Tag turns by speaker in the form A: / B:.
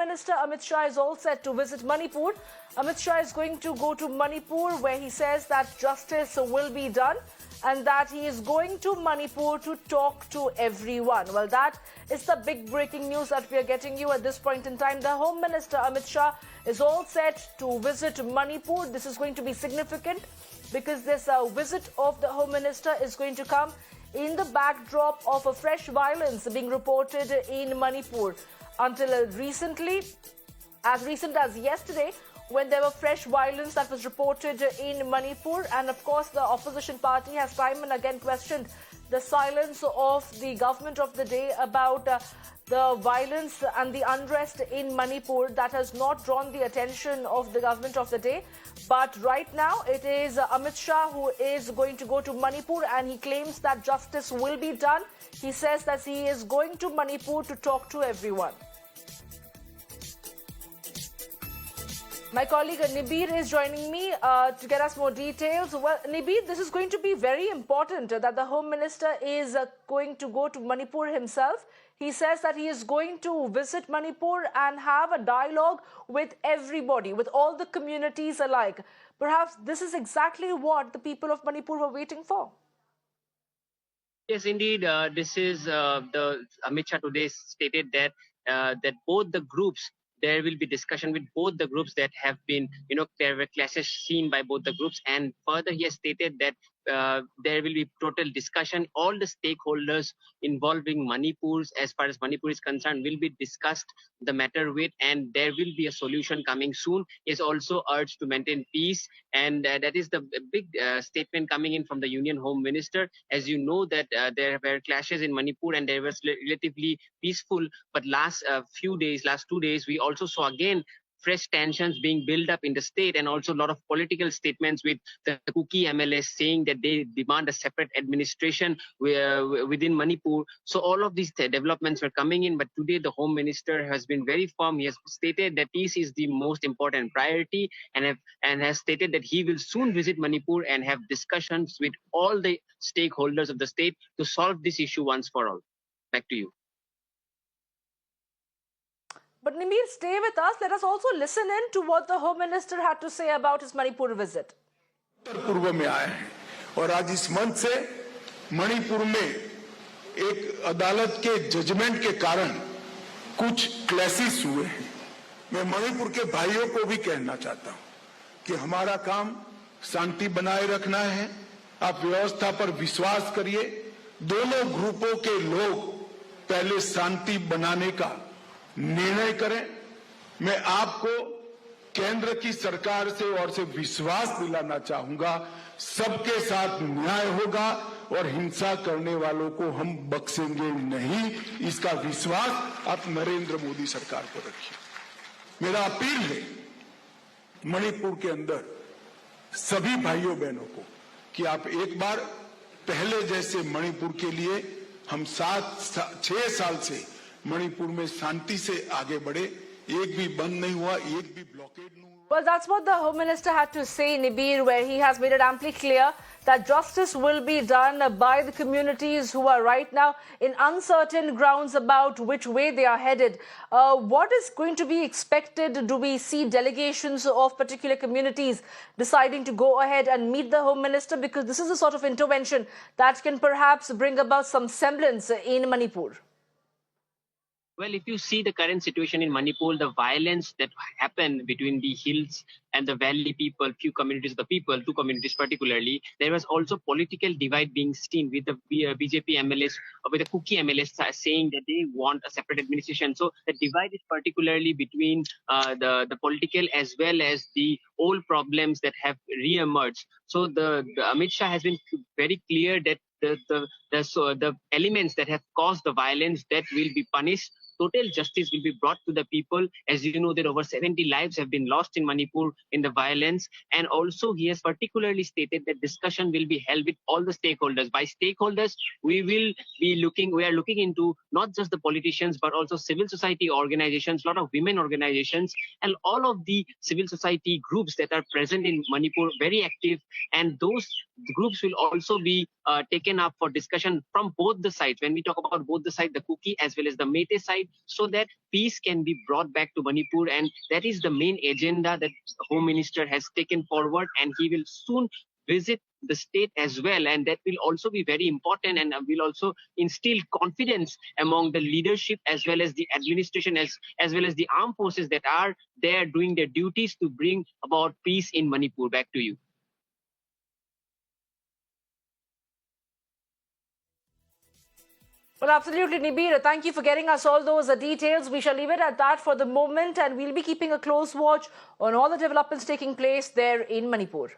A: Minister Amit Shah is all set to visit Manipur. Amit Shah is going to go to Manipur, where he says that justice will be done and that he is going to Manipur to talk to everyone. Well, that is the big breaking news that we are getting you at this point in time. The Home Minister Amit Shah is all set to visit Manipur. This is going to be significant because this visit of the Home Minister is going to come in the backdrop of a fresh violence being reported in Manipur. Until recently, as recent as yesterday, when there were fresh violence that was reported in Manipur, and of course the opposition party has time and again questioned the silence of the government of the day about the violence and the unrest in Manipur. That has not drawn the attention of the government of the day. But right now it is Amit Shah who is going to go to Manipur, and he claims that justice will be done. He says that he is going to Manipur to talk to everyone. My colleague Nibir is joining me to get us more details. Well, Nibir, this is going to be very important that the Home Minister is going to go to Manipur himself. He says that he is going to visit Manipur and have a dialogue with everybody, with all the communities alike. Perhaps this is exactly what the people of Manipur were waiting for.
B: Yes, indeed. This is the Amit Shah today stated that that both the groups, there will be discussion with both the groups that have been, there were clashes seen by both the groups. And further, he has stated that there will be total discussion. All the stakeholders involving Manipur, as far as Manipur is concerned, will be discussed the matter with, and there will be a solution coming soon. He is also urged to maintain peace, and that is the big statement coming in from the Union Home Minister. As you know that there were clashes in Manipur and they were relatively peaceful, but last 2 days, we also saw again fresh tensions being built up in the state, and also a lot of political statements with the Kuki MLAs saying that they demand a separate administration within Manipur. So all of these developments were coming in, but today the Home Minister has been very firm. He has stated that peace is the most important priority, and has stated that he will soon visit Manipur and have discussions with all the stakeholders of the state to solve this issue once for all. Back to you.
A: But Nimir, stay with us. Let us also listen in to what the Home Minister had to say about his Manipur visit.
C: उत्तर पूर्व में आए हैं और आज इस मंच से मणिपुर में एक अदालत के जजमेंट के कारण कुछ क्लैशेस हुए हैं। मैं मणिपुर के भाइयों को भी कहना चाहता हूं कि हमारा काम शांति बनाए रखना है। आप व्यवस्था पर विश्वास करिए। दोनों ग्रुपों के लोग पहले शांति बनाने का निर्णय करें। मैं आपको केंद्र की सरकार से और से विश्वास दिलाना चाहूंगा, सबके साथ न्याय होगा और हिंसा करने वालों को हम बख्शेंगे नहीं। इसका विश्वास आप नरेंद्र मोदी सरकार को रखिए। मेरा अपील है मणिपुर के अंदर सभी भाइयों बहनों को कि आप एक बार पहले जैसे मणिपुर के लिए हम 6 साल से मणिपुर में शांति से आगे बढ़े। एक भी बंद नहीं हुआ, एक भी ब्लॉकेड नहीं हुआ।
A: Well, that's what the Home Minister had to say, Nibir, where he has made it amply clear that justice will be done by the communities who are right now in uncertain grounds about which way they are headed. What is going to be expected? Do we see delegations of particular communities deciding to go ahead and meet the Home Minister? Because this is a sort of intervention that can perhaps bring about some semblance in Manipur.
B: Well, if you see the current situation in Manipur, the violence that happened between the hills and the valley people, few communities of the people, 2 communities particularly, there was also political divide being seen with the BJP MLAs, or with the Kuki MLAs saying that they want a separate administration. So the divide is particularly between the political as well as the old problems that have re-emerged. So the Amit Shah has been very clear that the elements that have caused the violence, that will be punished. Total justice will be brought to the people. As you know, that over 70 lives have been lost in Manipur in the violence. And also he has particularly stated that discussion will be held with all the stakeholders. By stakeholders, we are looking into not just the politicians, but also civil society organizations, a lot of women organizations, and all of the civil society groups that are present in Manipur, very active. And those groups will also be taken up for discussion from both the sides. When we talk about both the sides, the Kuki as well as the Meitei side, side so that peace can be brought back to Manipur. And that is the main agenda that the Home Minister has taken forward, and he will soon visit the state as well, and that will also be very important and will also instill confidence among the leadership as well as the administration as well as the armed forces that are there doing their duties to bring about peace in Manipur. Back to you.
A: Well, absolutely, Nibir. Thank you for getting us all those details. We shall leave it at that for the moment, and we'll be keeping a close watch on all the developments taking place there in Manipur.